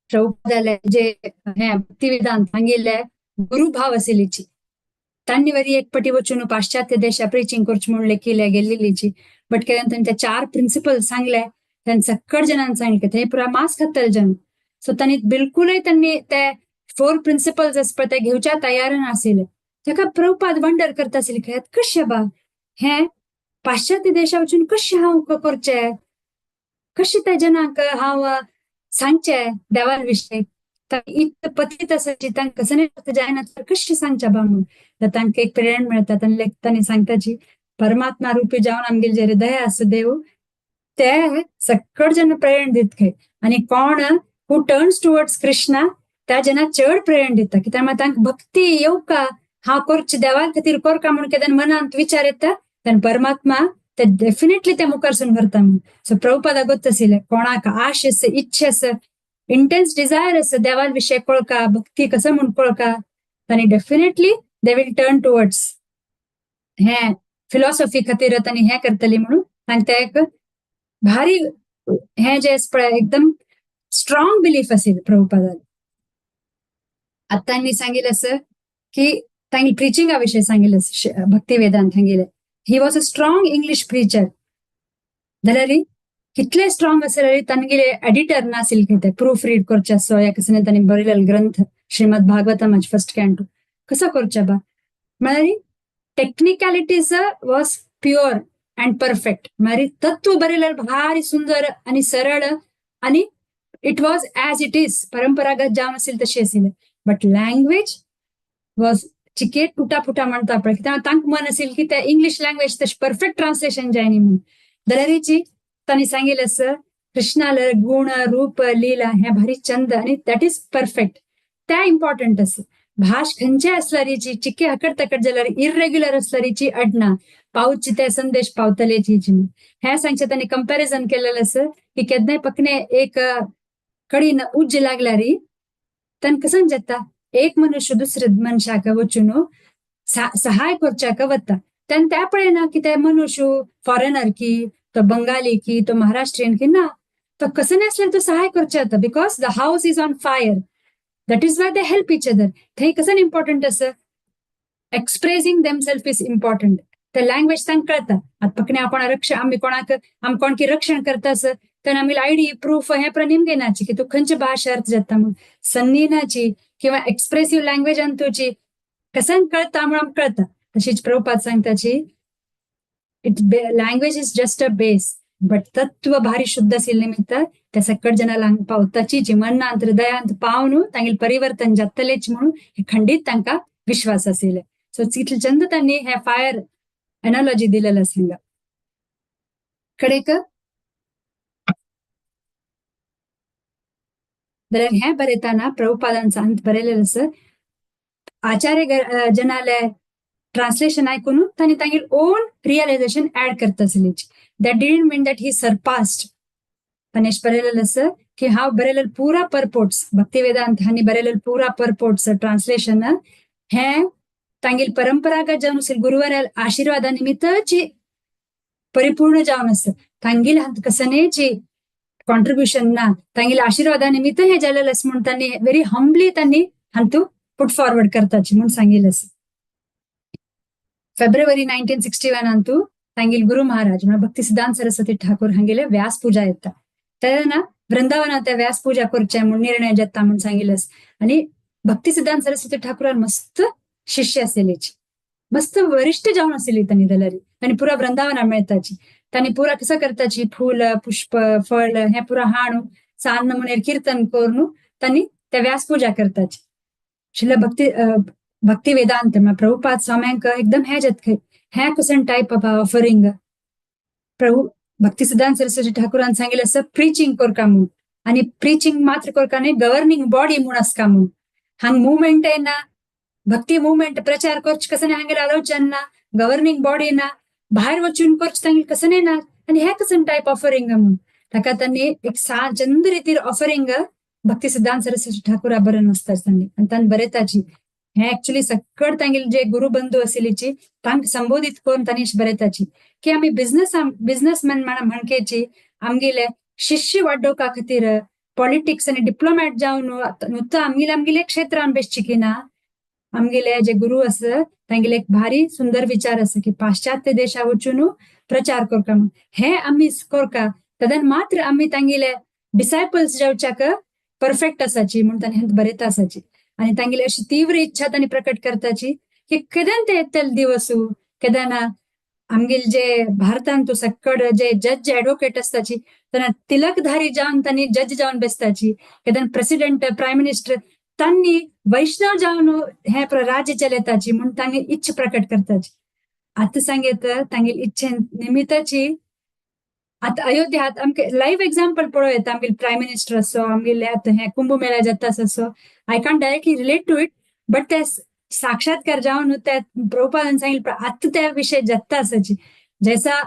प्रभुपादाला जे भक्तिवेदांत सांगितले गुरुभाव असेलीची त्यांनी वरी एक पटी वचून पाश्चात्य देशा प्रीचिंग करच म्हणले केल्या गेलेलीची बट त्यांनी त्या 4 प्रिन्सिपल सांगले त्यांनी सक्कड जणांना सांगितले ते पुरा मास खातल जन सो त्यांनी बिलकुलही त्यांनी ते 4 प्रिन्सिपल्स असपत ते घेवच्या तयार नासिले ताका प्रभुपाद वंडर करता आसले कशे बा हे पाश्चात्य देशा वचून कशे हांव करचे कशे त्या जनांक हांव सांगचे देवा विषयी इत पतित असायची तांकां कसं नाही जायना कशी सांगच्या बा म्हणून तर तांकां एक प्रेरणा मिळतात त्यांनी सांगताची परमात्मा रूपी जाऊन आमगेल जे हृदय असं देव ते सक्कड जन प्रेरणा दित खंय आणि कोण हू टर्न्स टुवर्ड्स कृष्णा त्या जना चड प्रेरणा दिता कित्याक तांकां भक्ती येऊ का हांव करचे देवा खातीर करका म्हणून केन्ना मनांत विचार येता तेन्ना परमात्मा ते डेफिनेटली ते मुखारसून व्हरता म्हणून सो प्रभुपादा गोत्त आशिल्लें कोणाक आश आस इच्छा आस इंटेन्स डिझायर असं देवा विषय कळका भक्ती कसं म्हणून कळका त्यांनी definitely they will turn towards हे फिलॉसॉफी खातीर त्यांनी हे करतली म्हणून आणि ते एक भारी हे जे एकदम स्ट्रॉंग बिलीफ असेल प्रभुपादाला आता त्यांनी सांगितलं असं की त्यांनी प्रिचिंगा विषयी सांगितलं भक्ती वेदांत सांगितलं ही was a strong English preacher जाल्यार कितले स्ट्रॉंग असेल तांगेले एडिटर नासिल ते प्रूफ रीड करचे असो या कसं त्यांनी बरयलेलो ग्रंथ श्रीमद भागवतम फर्स्ट कॅन्टो कसं करचे बा म्हळ्यार technicalities was pure and perfect म्हळ्यार तत्व बरयलेलं भारी सुंदर आणि सरळ आणि it was as it is परंपरागत जावन असेल तशी आशिल्ले बट लँग्वेज वॉज चिके तुटा फुटा म्हणता पळय तांकां मन असेल की त्या इंग्लिश लँग्वेज तशी परफेक्ट ट्रान्सलेशन जायनी म्हणून जाल्यार त्यांनी सांगितलं असं कृष्णाला गुण रूप लीला हे भारी चंद आणि दॅट इज परफेक्ट त्या इम्पॉर्टंट असं भाष खंयचे असल्यारीची चिके हकड तकड जाल्यार इरेग्युलर असल्यारीची अडना पावची ते संदेश पावतलेची हे सांगचे त्यांनी कंपॅरिझन केलेलं असं की केदनाय पकने एक कडीन उज्ज लागल्यारी तन कसं जाता एक मनुष्य दुसरे मनशाक वचून सहाय करच्याक वता तेन्ना त्या पळयना की ते मनुष्य फॉरेनर की तो बंगाली की तो महाराष्ट्रीयन की ना तो कसं नसल्यार तो सहाय करचे जाता because the house is on fire that is why they help each other थंय कसं इम्पॉर्टंट असं एक्सप्रेसिंग देमसेल्फ इज इम्पॉर्टंट ते लँग्वेज तांकां कळता आता पकने आपण रक्षण आम्ही कोणाकी रक्षण करता असं तर आम्ही आयडी प्रूफ हे प्रनिम घेनाची की तू खंयच्या भाषा अर्थ जाता म्हणून सन्नीनाची किंवा एक्सप्रेसिव्ह लँग्वेज अंतुची कसं कळता म्हणून कळता तशीच प्रभुपाद सांगताची language is just a base but तत्व भारी शुद्ध असेल निमित्त त्या सकट जनाला पावताची जी मनांत हृदयांत पावन तांगेल परिवर्तन जातलेच म्हणून हे खंडित तांकां विश्वास असेल सो चितले चंद त्यांनी हे फायर एनॉलॉजी दिलेलं सांगा कडेक जाल्यार हे बरयताना प्रभुपादांचा अंत बरयलेलं असं आचार्य जनाले ट्रान्सलेशन ऐकून तांणी तांगेल ओन रियलायझेशन ऍड करता आसलीच that didn't mean that he surpassed तांणी बरयलेलं असं की हांव बरयलेलं पुरा परपोर्ट्स भक्ती वेदांत हांणी बरयलेलं पुरा परपोर्ट्स ट्रान्सलेशन हे तांगेल परंपरागत जावन असेल गुरुवार आशीर्वादा निमित्तची परिपूर्ण जावन असं तांगेल कसनेची कॉन्ट्रिब्युशन ना तांगेल आशीर्वादा निमित्त हे जालेलं असं म्हणून तांणी व्हेरी हंबली तांणी हांतू पुट फॉरवर्ड करताची म्हणून सांगितलं असं फेब्रुवारी 1961 अंतू तांगेल गुरु महाराज म्हणजे भक्ती सिद्धांत सरस्वती ठाकूर हांगेले व्यास पूजा येता तेन्ना वृंदावनात त्या व्यास पूजा करचे म्हणून निर्णय घेता म्हणून सांगितलं आणि भक्ती सिद्धांत सरस्वती ठाकूरान मस्त शिष्य आसलेलीची मस्त वरिष्ठ जावन आसली तांणी जाल्यार तांणी पुरा वृंदावना मेळताची तांणी पुरा कसं करताची फूल पुष्प फळ हे पुरा हाडून सान नमुनेर कीर्तन करून तांणी त्या व्यास पूजा करताची शिला भक्ती वेदांत प्रभुपाद स्वाम्यांक एकदम हे कसं टाईप ऑफ ऑफरिंग प्रभू भक्ती सिद्धांत सरस्वती ठाकूरान सांगितलं असं प्रिचिंग करका म्हणून आणि प्रिचिंग मात्र करका नाही गव्हर्निंग बॉडी म्हणून असका म्हणून हांग मुवमेंट आहे ना भक्ती मुवमेंट प्रचार करच कसं नाही हांगेल आलोचन ना गव्हर्निंग बॉडी ना भायर वचून करच तांगेल कसं नाही ना आणि हे कसं टाईप ऑफरिंग म्हणून ताका त्यांनी एक चंद रितीर ऑफरिंग भक्ती सिद्धांत सरस्वती ठाकूरा बरं नसतात त्यांनी आणि तान बरेताची हे ऍक्च्युली सक्कड तांगेल जे गुरुबंधू असिलीची तांक संबोधित करून तानीश बरेताची की आम्ही बिझनेसमॅन म्हणकेची आमगेले शिष्य वाडोवपा खातीर पॉलिटिक्स आणि डिप्लोमॅट जावन नुत्त आमगेले क्षेत्रान बेसची की ना आमगेले जे गुरु असं तांगेले एक भारी सुंदर विचार असं की पाश्चात्य देशा वचून प्रचार करका हे आम्ही करका तदन मात्र आम्ही तांगेले डिसायपल्स जावच्याक परफेक्ट असाची म्हणून तांणी बरेता असाची आणि तांगेली अशी तीव्र इच्छा तांणी प्रकट करताची की केदान ते येतल दिवसू केदाना आमगेल जे भारतान तू सक्कड जे जज ऍडव्होकेट असताची त्यांना तिलकधारी जाऊन त्यांनी जज जाऊन बेसताची केदान प्रेसिडेंट प्राईम मिनिस्टर त्यांनी वैष्णव जाऊन हे राज्य चलताची म्हणून तांणी इच्छा प्रकट करताची आता सांगेत तांगेल इच्छे निमित्ताची आता अयोध्यात आमके लाईव्ह एक्झाम्पल पळोवं आमगेल प्राईम मिनिस्टर असो आमगेले आता हे कुंभमेळा जातास असो I can directly relate to it but ते साक्षात्कार जाऊन त्या प्रभुपादान सांगितलं आता त्या विषय जत्ता असायची जैसा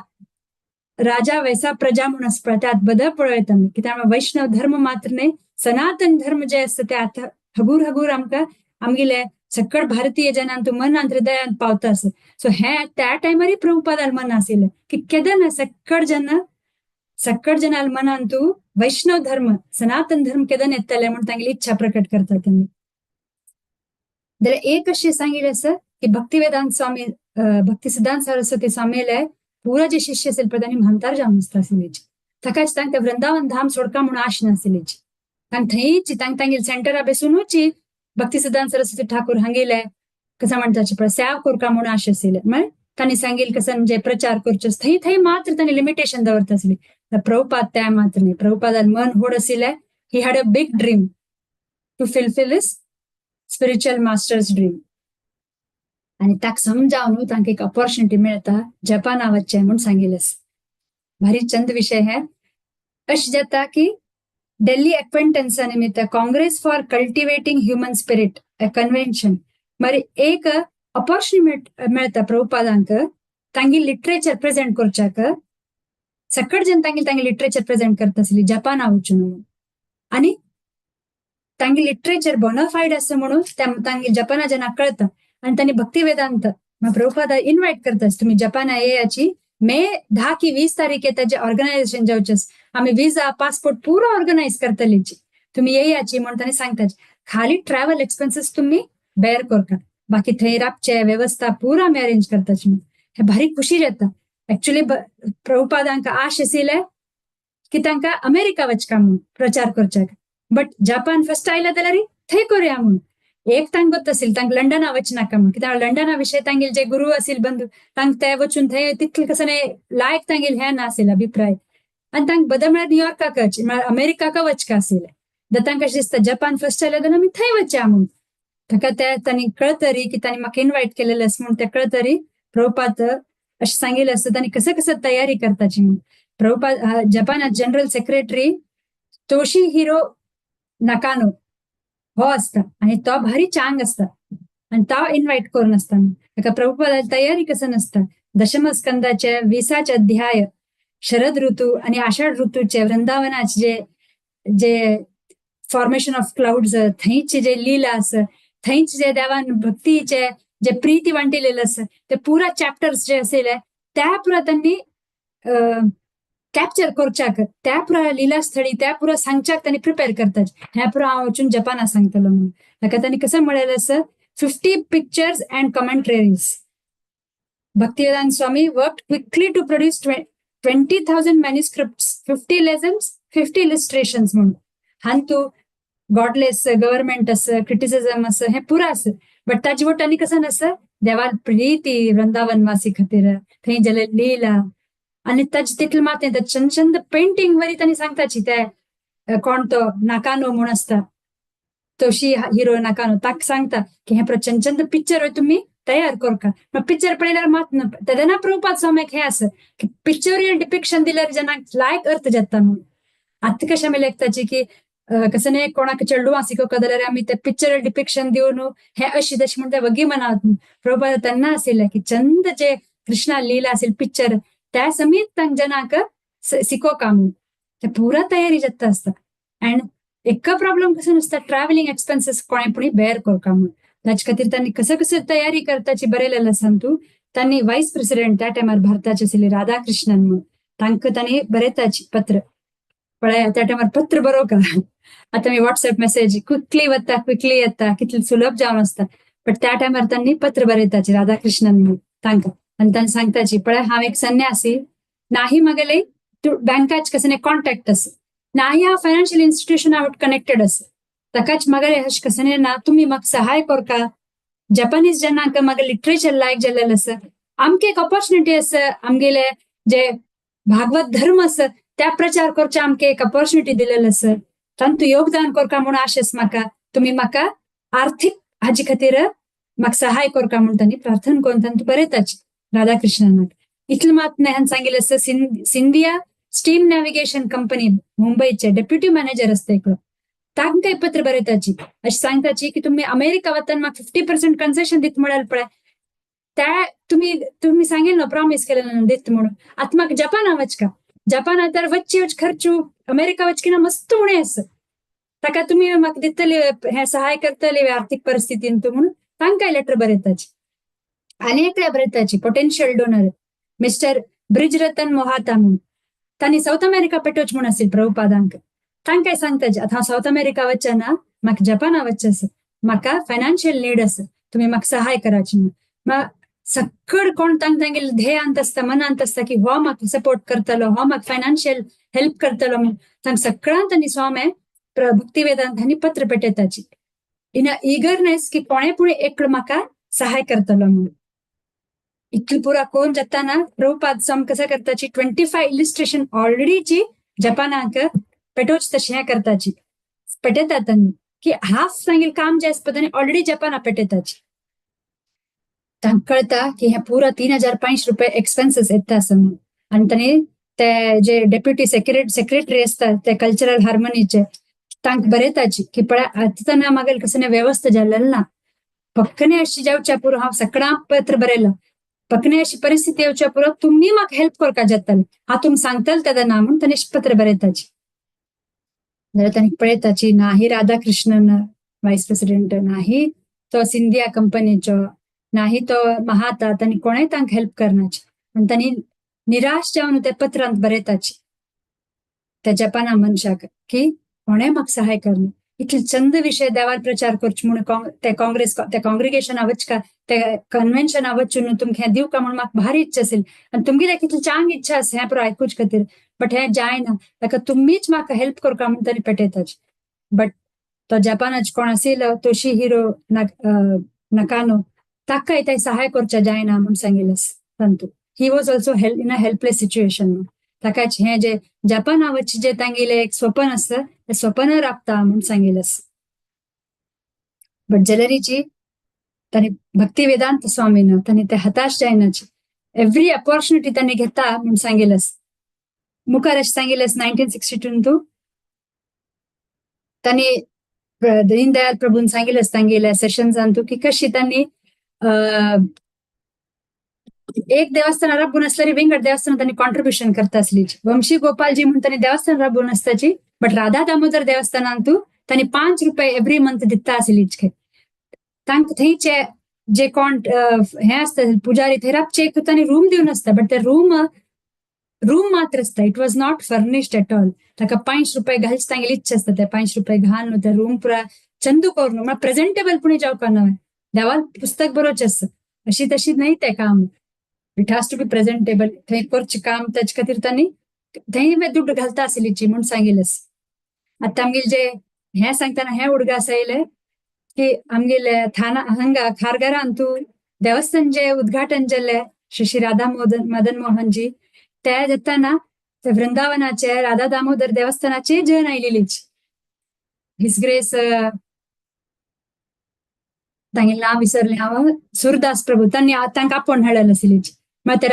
राजा वैसा प्रजा म्हणून असं त्यात बदल पळोवं आम्ही की त्यामुळे वैष्णव धर्म मात्र नाही सनातन धर्म जे असतं ते आता हगूर आमका आमगेले सक्कड भारतीय जनांतू मनांत हृदयात पावता असं सो हे त्या टायमारी प्रभुपादाल मन आसिले की केदन सक्कड जनाल मनांतू वैष्णव धर्म सनातन धर्म केदन येतले म्हणून तांगेली इच्छा प्रकट करतात त्यांनी जाल्यार एक अशें सांगिल्लें आसा की भक्तिवेदांत स्वामी भक्ती सिद्धांत सरस्वती स्वामीले पूरा जे शिष्य आसिल पळय तांणी म्हानतार जावन आसता आसिल्लीची ताकाच तांकां वृंदावन धाम सोडका म्हणून आश नासिल्लीची तांकां थंयची तांगेल सेंटरा बेसूनची भक्ती सिद्धांत सरस्वती ठाकूर हांगेले कसं म्हणटाचे पळय सेवा करका म्हणून आश आसिल्ले म्हळ्यार तांणी सांगेल कसं म्हणजे प्रचार करचो थंय मात्र तांणी लिमिटेशन दवरता आसली प्रभुपाद त्या मात्र नाही प्रभुपादान मन व्हड आसिल्लें he had a big dream to fulfil his spiritual master's dream आणि ताक समजावून तांकां एक ऑपॉर्च्युनिटी मेळता जपाना वचचें म्हणून सांगिल्लें भारी चंद विषय है अशें जाता की दिल्ली एक्वेंटन्सा निमित्त Congress for cultivating human spirit a convention मरे एक ऑपॉर्च्युनिटी मेळता प्रभुपादांक तांगी लिटरेचर प्रेझेंट करच्याक सक्कड जन तांगे लिटरेचर प्रेझेंट करता आसली जपाना वचून आणि तांगे लिटरेचर बोनाफाईड असं म्हणून तांगे जपाना जना कळतं आणि त्यांनी भक्ती वेदांत प्रभुपादा इन्व्हाइट करतात तुम्ही जपाना येयाची मे 10 की 20 तारीख त्याचे ऑर्गनायझेशन जावचेस आम्ही विजा पासपोर्ट पूरा ऑर्गनाइज करतलीची तुम्ही येयाची म्हणून तांणी सांगतात खाली ट्रॅव्हल एक्सपेन्सेस तुम्ही बेअर करता बाकी थंय राबचे व्यवस्था पूरा आम्ही अरेंज करताची हे भारी खुशी जाता ऍक्च्युली प्रभुपादांक आश आसिले की तांकां अमेरिका वचका म्हणून प्रचार करच्याक बट जपान फर्स्ट आयला जाल्यार थंय करूया म्हणून एक तांक गोत असेल तांक लंडना वचनाका म्हणून कित्याक लंडना विषय तांगेल जे गुरु असेल बंधू तांक ते वचून थंय तितले कसं नाही लायक तांगेल हे नासिल अभिप्राय आणि तांक बदल म्हळ्यार न्यूयॉर्काकच अमेरिकाका वचका आसिले तांकां अशें दिसता जपान फर्स्ट आयला जाल्यार आमी थंय वचया म्हणून ताका तांणी कळतरी की तांणी म्हाका इन्व्हाइट केलेलें आसा म्हणून ते कळतरी प्रभुपाद अशें सांगिल्लें आसता तांणी कसं तयारी करताची म्हणून प्रभुपाद जपानात जनरल सेक्रेटरी तोशिहिरो नकानो हो असता आणि तो भारी चांग असता आणि तो इन्व्हाइट करून असता ताका प्रभुपादाची तयारी कसं नसता दशमस्कंदाचे 20 अध्याय शरद ऋतू आणि आषाढ ऋतूचे वृंदावनाचे जे फॉर्मेशन ऑफ क्लाउड्स थंयचे जे लीला असं थंयच जे देवान भक्तीचे जे प्रीती वांटिलेलं असं ते पुरा चॅप्टर्स जे असेल त्या पुरा त्यांनी कॅप्चर करच्याक त्या पुरा लीलास्थळी त्या पुरा सांगच्याक त्यांनी प्रिपेअर करतात ह्या पुरा हांव वचून जपाना सांगतलो म्हणून ताका त्यांनी कसं म्हळेलें असं 50 pictures and commentaries Bhaktivedanta Swami worked quickly to produce 20,000 manuscripts 50 lessons 50 illustrations म्हणून हान तू गॉडलेस गव्हर्नमेंट असं क्रिटिसिझम असं हे पुरा असं बट ताजे वटांनी कसं नसं देवाल प्रीती वृंदावनवासी खातीर थंय जाले लीला आणि ताजे तितले मात चंद पेंटिंग वरी तांणी सांगताची ते कोण तो नाकानो म्हूण आसता तोशी हिरो नाकानो ताका सांगता की हे चंद पिक्चर तुम्ही तयार करका मग पिक्चर पळयल्यार मात तेदना प्रभुपाद स्वामीक हे असं की पिक्चरियल डिपिक्शन दिल्यार जनाक लायक अर्थ जाता म्हणून आता कशा आमी लेखताची की कसं नाही कोणाक चेडू शिकोवका जाल्यार आमी ते पिक्चरियल डिपिक्शन दिवन हे अशी तशी म्हणटा वगी मनात प्रभुपाद तेन्ना आशिल्ले की चंद जे कृष्णा लीला असेल पिक्चर त्या समीत तांक जनाक शिकोवका म्हणून ते पुरा तयारी जाता असता अँड एक प्रॉब्लेम कसं नुसतं ट्रॅव्हलिंग एक्सपेन्सेस कोणे पुणी बेअर करका म्हणून ताचे खातीर त्यांनी कसं कसं तयारी करताची बरयलेलं सांगतू त्यांनी व्हाईस प्रेसिडेंट त्या टायमार भारताचे आशिल्ले राधाकृष्णन म्हणून तांकां त्यांनी बरयताची पत्र पळय त्या टायमार पत्र बरोवका आता मी व्हॉट्सअप मेसेज क्विकली वता क्विकली येता कितले सुलभ जावन असता बट त्या टायमार त्यांनी पत्र बरयताची राधाकृष्णन म्हणून तांकां आणि तांणी सांगताची पळय हांव एक संन्यासी नाही मगेले बँकाच कसं कॉन्टॅक्ट अस नाही हा फायनान्शियल इन्स्टिट्यूशन आवट कनेक्टेड अस तकाच मगले हश कसं ना तुम्ही मग सहाय करका जपानीज जनांक मग लिटरेचर लायक जाल्लेलें आसा आमकां एक ऑपॉर्च्युनिटी आसा आमगेले जे भागवत धर्म आसा त्या प्रचार करचे आमकां एक ऑपॉर्च्युनिटी दिलेलं आसा तांतू योगदान करका म्हणून आशेस म्हाका तुम्ही म्हाका आर्थिक हाजे खातीर म्हाका सहाय करका म्हणून तांणी प्रार्थना करून तांतू बरयताची राधाकृष्णनाक इतलें मात न्ही सांगिल्लें आसा सिंधिया स्टीम नॅव्हिगेशन कंपनी मुंबईचे डेप्युटी मॅनेजर असते इकडं तांकां पत्र बरयताची अशी सांगताची की तुम्ही अमेरिका वतना म्हाका 50% कन्सेशन दित म्हणाल पळय त्या तुम्ही सांगेल ना प्रॉमिस केलेलं दित म्हणून आता म्हाका जपाना वचका जपाना तर वच्चे वच खर्चू अमेरिका वचकी ना मस्त उणे आसा ताका तुम्ही म्हाका दितले हे सहाय करतले आर्थिक परिस्थितीन तू म्हणून तांकां लेटर बरयताची आनी एकल्या बरयताची पोटेन्शियल डोनर मिस्टर ब्रिजरतन मोहाता म्हणून तांणी साऊथ अमेरिका पेटोवच म्हणून असेल प्रभुपादांक तांकां सांगताचे आता हांव साऊथ अमेरिका वच्चे ना म्हाका जपाना वच्चे आसा म्हाका फायनान्शियल नीड आसा तुम्ही म्हाका सहाय कराची म्हणून सक्कड कोण तांगेले ध्येयांत असता मनांत असता की हो म्हाका सपोर्ट करतलो हो म्हाका फायनान्शियल हेल्प करतलो म्हणून तांकां सगळ्यांत तांणी स्वामी भक्ती वेदांतांनी पत्र पेटयताची इन अ इगरनेस की कोणे पुढे एकलो म्हाका सहाय करतलो म्हणून इतली पुरा कोण जाताना प्रभुपाद स्वामी कसं करताची 25 इलिस्ट्रेशन ऑलरेडीची जपानाक पेटोच तशी हे करताची पेटयतात त्यांनी की हाफ सांगेल काम जे असतं त्यांनी ऑलरेडी जपाना पेटयताची तांकां कळता की हे पुरा 3005 रुपये एक्सपेन्सेस येता असं म्हणून आणि त्यांनी ते जे डेप्युटी सेक्रेटरी असतात ते कल्चरल हार्मोनीचे तांकां बरयताची की पळय आतां मागेल कसं व्यवस्था जाल्लेलं ना पक्कने अशी जावच्या पुरो हांव सगळ्यां पत्र बरयलं पक्कने अशी परिस्थिती येवच्या पुरो तुम्ही म्हाका हेल्प करका जाताली हांव तुमकां सांगतले तेदा ना म्हणून तांणी पत्र बरयताची जाल्यार तांणी पळयताची नाही राधाकृष्णन व्हाईस प्रेसिडेंट नाही तो सिंधिया कंपनीचो नाही तो महाता तांणी कोणेय तांकां हेल्प करनाची आनी तांणी निराश जावन ते पत्रांत बरयताची त्या जपाना मनशाक की कोणें म्हाका सहाय करना इतले चंद विषय देवार प्रचार करचे म्हणून ते कॉंग्रिगेशना वचका ते कन्व्हेन्शना वचून तुमकां हें दिवका म्हणून म्हाका भारी इच्छा असेल आनी तुमगेले कितली चांग इच्छा आसा हें पुरो आयकूच खातीर बट हें जायना ताका तुम्हीच म्हाका हेल्प करका म्हणून तांणी पेटयताची बट तो जपानाचो कोण आशिल्लो तोशिहिरो नकानो ताकाय ते सहाय करचे जायना म्हणून सांगिल्लें तांतू he was also in a helpless situation ताकाच हे जे जपाना वचचे जे तांगेले एक स्वप्न आसता ते स्वप्न राबता म्हणून सांगिल्लें बट जलेरीची तांणी भक्ती वेदांत स्वामीन तांणी ते हताश जायनाची एव्हरी ऑपॉर्च्युनिटी तांणी घेता म्हणून सांगिल्लें मुखार अशें सांगिल्लें 1962 तांणी दीनदयाल प्रभून सांगिल्लें तांगेल्या सेशन्सांत की कशी तांणी एक देवस्थान राबून असल्यारी विंगड देवस्थान तांणी कॉन्ट्रिब्युशन करता आसली वंशी गोपालजी म्हणून तांणी देवस्थान राबून असताची बट राधा दामोदर देवस्थानांतू तांणी 5 रुपये एव्हरी मंथ दिता आसली तांकां थंयचे जे कोण हे असता पुजारी थंय राबचे तांणी रूम दिवन असता बट ते रूम मात्र असता it was not furnished at all ताका 5 रुपये घालचे तांगेली इच्छा असता ते 5 रुपये घालून ते रूम पुरा चंदू करून म्हळ्यार प्रेझेंटेबल पुणे जावपा न्हय देवाल पुस्तक बरोवचे आसता अशी तशी नाही ते काम it has to be presentable थंय करचें काम ताचे खातीर तांणी थंय दुड्ड घालता आसलीची म्हणून सांगिल्लें आता आमगेले जे हे सांगतना हे उडगास आयले की आमगेले थाना हांगा खारघरांतू देवस्थान जे उद्घाटन जाल्ले श्री राधा मदन मोहनजी ते जाताना ते वृंदावनाचे राधा दामोदर देवस्थानाचे जन आयलेलीच हिज ग्रेस तांगे नाव विसरले हांव सुरदास प्रभू तांकां आपोवन हाडलें आशिल्लें मागीर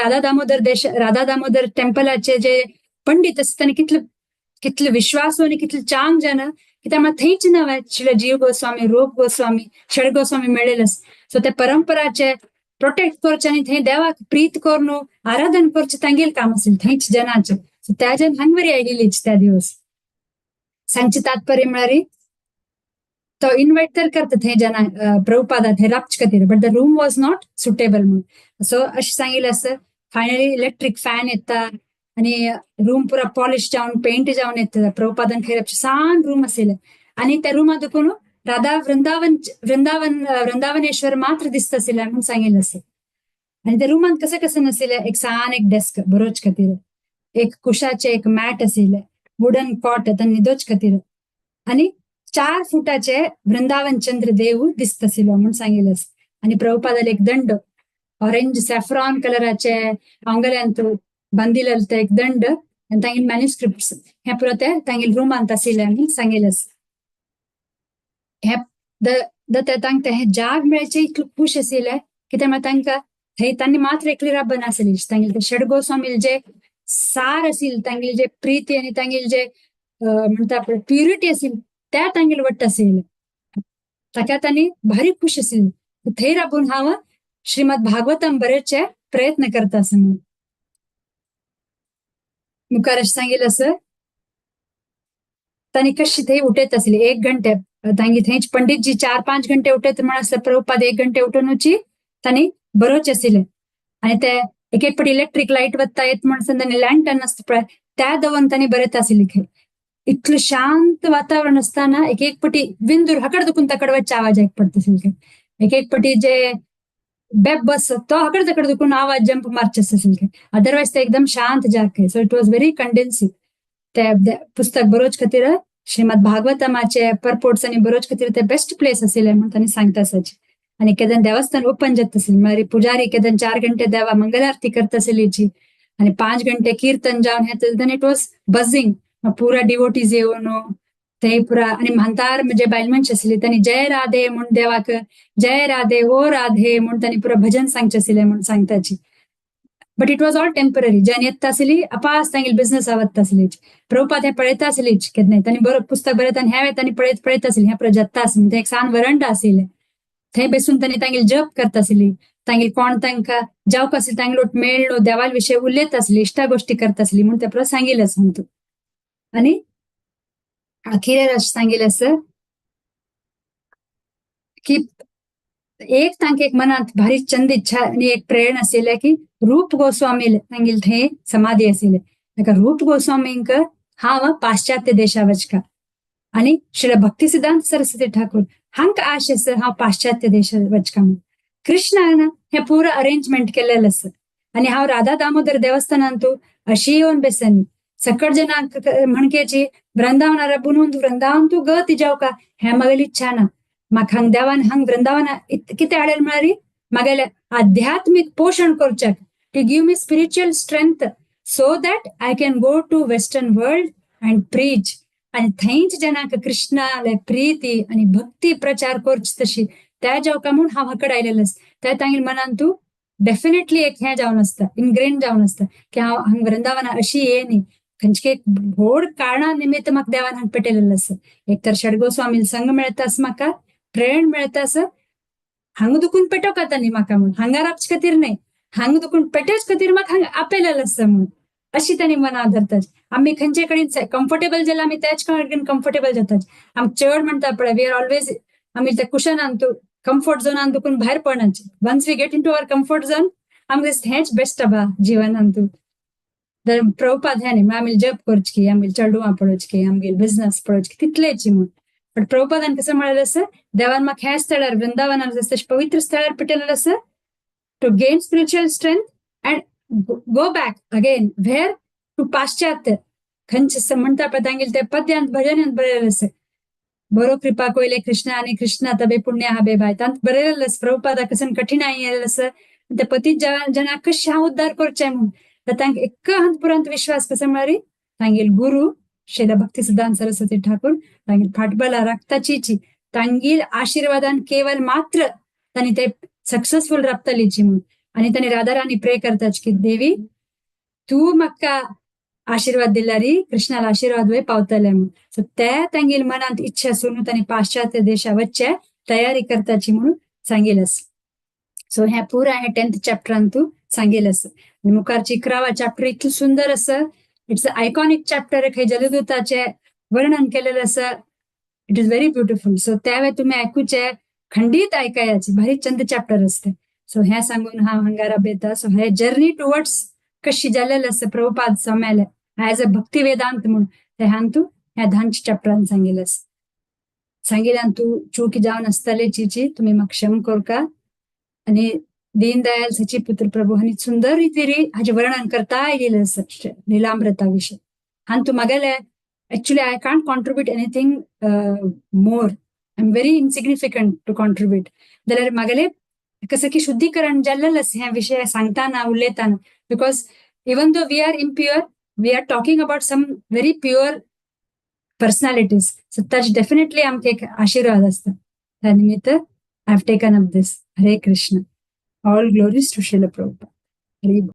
राधा दामोदर टेम्पलाचे जे पंडित आसा तांणी कितले विश्वासू आनी कितले चांग जाण कित्याक म्हाका थंयच नांव श्री जीव गोस्वामी रूप गोस्वामी षड गोस्वामी मेळिल्ले सो ते परंपराचे प्रोटेक्ट करचे आनी थंय देवाक प्रीत करून आराधन करचें तांगेल काम आशिल्लें थंयच जनाचें सो त्याच्यान हांग बरी आयिल्लीच त्या दिवस सांगचे तात्पर्य म्हळ्यार तो इन्वाइट तर करता थंय जाणांक प्रभुपादा थंय रावचे खातीर but the room was not suitable म्हणून सो अशें सांगिल्लें आसा फायनली इलेक्ट्रीक फॅन येता आनी रूम पुरा पॉलिश जावन पेंट जावन येता प्रभुपादान खंय सान रूम आशिल्लें आनी त्या रुमांत देखून राधा वृंदावनेश्वर मात्र दिसता आशिल्लें म्हणून सांगिल्लें आसा आनी त्या रुमांत कसं कसं नाशिल्लें एक डेस्क बरोवचे खातीर एक कुशाचे एक मॅट आशिल्लें वुडन कॉट तांणी न्हिदोवचे खातीर आनी 4 फुटाचे वृंदावन चंद्र देव दिसता आशिल्लो म्हणून सांगिल्लें आसा आनी प्रभुपादाल एक दंड ऑरेंज सॅफ्रॉन कलराचे आंगल्यांत बांदिल्लो ते एक दंड आनी तांगेल मॅन्युस्क्रिप्ट्स हे पुरो ते तांगेल रुमांत आशिल्ले म्हणून सांगिल्लें आसा हे तांकां हे जाग मेळचे इतलो खूश आशिल्ले कित्याक मागीर तांकां थंय तांणी मात्र एकली राब नासली तांगेल ते षड गोस्वामील जे सार आशिल्ले तांगेल जे प्रीती आनी तांगेल जे म्हणटा प्युरिटी आशिल्ली त्या तांगेल वट्ट आशिल्ले ताका तांणी भारी खूश आशिल्ले थंय राबून हांव श्रीमद भागवतम बरेवचे प्रयत्न करता असं म्हणून मुखार अशें सांगिल्लें आसा तांणी कशी थंय उठयत आशिल्ली 1 घंटे तांगे थंयच पंडितजी 4-5 घंटे उठयत म्हण आसता प्रभुपाद 1 घंटे उठोवनूची तांणी बरोवचे आशिल्ले आनी ते एक पाटी इलेक्ट्रीक लायट वत्ता येत म्हणून तांणी लॅन्टर्न आसता पळय त्या दवरून तांणी बरयत आशिल्ली खंय इतलं शांत वातावरण असताना एक पटी विंदूर हकड़ दुखून तकड़ वच्चे आवाज आयक पडता आशिल्ले एक पटी जे बेब बस तो हकड़ तकड़ दुखून आवाज जंप मारचे आशिल्ले अदरवायज ते एकदम शांत जाग सो इट वॉज व्हेरी कंडेन्सिव ते पुस्तक बरोवचे खातीर श्रीमद भागवतमाचे परपोर्ट्स आनी बरोवचे खातीर ते बेस्ट प्लेस आशिल्ले म्हणून तांणी सांगता आसाचे आनी केदन देवस्थान ओपन जाता आशिल्लें म्हळ्यार पुजारी केदन 4 घंटे देवा मंगल आरती करता आशिल्लीची आनी 5 घंटे कीर्तन जावन हे इट वॉज बझिंग पुरा डिवोटीज येवन ते पुरा आनी म्हांतार म्हणजे बायल मनशां आशिल्ली तांणी जय राधे म्हूण देवाक जय राधे ओ राधे म्हूण तांणी पुरा भजन सांगचे आशिल्लें म्हूण सांगताची but it was all temporary जेन्ना येता आशिल्ली अपास तांगेली बिझनस आवडटा आशिल्ली प्रभुपाद हे पळयता आशिल्लीच केन्नाय तांणी बरो पुस्तक बरयता आनी ह्या तांणी पळयत आशिल्ली हे पुरो जत्ता आशिल्लें ते एक सान वरंडा आशिल्लें थंय बसून तांणी तांगेली जप करता आशिल्ली तांगेली कोण तांकां जावक आशिल्ली तांगेलो मेळ्ळो देवाल विशय उलयत आशिल्ली इश्टा गोश्टी करता आशिल्ली म्हूण ते पुरो सांगिल्लें सांगता आनी अखेर अशें सांगिल्लें आसा की एक तांकां एक मनांत भारी चंद इच्छा आनी एक प्रेरणा आशिल्लें की रूप गोस्वामी तांगेल थंय समाधी आशिल्लें ताका रूप गोस्वामींक हांव पाश्चात्य देशा वचका आनी श्री भक्ती सिद्धांत सरस्वती ठाकूर हांकां आश आसा हांव पाश्चात्य देशा वचका म्हणून कृष्णान हे पुरो अरेंजमेंट केलेलें आसा आनी हांव राधा दामोदर देवस्थानांत अशी येवन बेसनी सकट जनांक म्हणकेची वृंदावन राबून वृंदावन तू ग तिजावका हे म्हगेली इच्छा ना म्हाका हांग देवान हांग वृंदावन कितें हाडलें म्हळ्यार म्हागेलें आध्यात्मीक पोषण करचें to give me spiritual strength so that I can go to western world and preach आनी थंयच जनांक कृष्णाले प्रीती आनी भक्ती प्रचार करची तशी त्या जावका म्हूण हांव हकड आयलेलें आसा त्या तांगेल्या मनान तूं डेफिनेटली एक हें जावन आसता इनग्रेन जावन आसता की हांव हांग वृंदावन अशी येयनी खंयचे एक व्हड कारणा निमित्त म्हाका देवान हांगा पेटयलेलें आसा एक तर षड गोस्वामी संग मेळटा आसा म्हाका प्रेरण मेळटा आसा हांगा दुखून पेटोवंक न्ही म्हाका म्हूण हांगा रावचे खातीर न्ही हांगा दुखून पेटोवचे खातीर म्हाका हांगा आपयलेलें आसा म्हूण अशी तांणी मनां धरतात आमी खंयचे कडेन कम्फर्टेबल जाल्यार आमी त्याच कडेन कम्फर्टेबल जातात आमी चड म्हणटा पळय वी आर ऑलवेज आमी त्या कुशनान कम्फर्ट झोनान दुखून भायर पडनाचे once we get into our comfort zone आमगे हेंच बेस्ट आबा जिवनांत प्रभुपाद हे न्ही आमी जप करची की आमगे चेडवां पळोवची की आमगे बिझनस पळोवची तितलेची म्हूण पण प्रभुपादान कसं म्हळेलें आसा देवान म्हाका ह्या स्थळार वृंदावनार तशें पवित्र स्थळार पेटयलेलें आसा to gain spiritual strength and go back again where to पाश्चात्य खंयचे म्हणटा पळय तांगेले ते पद्यांत भजनांत बरयलेलें आसा बरो कृपा कोयले कृष्णा आनी कृष्णा तबे पुण्य हाबे बाय तांत बरयलेलें आसा प्रभुपादा कसन कठीणाई येयलेलें आसा ते पतीत जनाक कशें हांव उद्धार करचें म्हूण तर तांकां एक हंतपुरांत विश्वास कसो म्हळ्यार तांगेल गुरु श्री भक्ती सिद्धांत सरस्वती ठाकूर तांगेल फाटबला रक्ताची तांगेल आशीर्वादान केवल मात्र तांणी ते सक्सेसफुल राबतलीची म्हणून आणि तांणी राधाराणी प्रे करताच की देवी तू म्हाका आशीर्वाद दिल्यारी कृष्णाला आशीर्वाद वे पावतले म्हणून सो ते तांगेल मनात इच्छा असून तांणी पाश्चात्य देशा वच्चे तयारी करताची म्हणून सांगिलस सो हे पुरा हे 10th चॅप्टरान तू सांगिलस मुखारची 11वा चॅप्टर इतकं सुंदर असं इट्स आयकॉनिक चॅप्टर हे जलदूताचे वर्णन केलेलं असं it is very beautiful so त्यावेळी तुम्ही ऐकूचे खंडित ऐकायचे भारी चंद चॅप्टर असते सो हे सांगून हा हंगारा बेता सो हे जर्नी टुवर्ड्स कशी जालेलं असं प्रभुपाद समेले ऍज अ भक्ती वेदांत म्हणून ते ह्यान तू ह्या 10th चॅप्टरान सांगिल्यान तू चूक जावन असतले चिची तुम्ही मग क्षम करका आणि दीनदयाल सची पुत्र प्रभू हानी सुंदर रीतीरी हाचे वर्णन करता गेलं लीलामृता विषय हान तू मागेले actually I can't contribute anything more I'm very insignificant to contribute जाल्यार मागेले कसं की शुद्धीकरण जाल्लेलंच ह्या विषय सांगताना उलयताना because even though we are impure we are talking about some very pure personalities so ताचे डेफिनेटली आमचे एक आशीर्वाद असता त्या निमित्त I have taken up this Hare Krishna all glories to Srila Prabhupada Hari बोल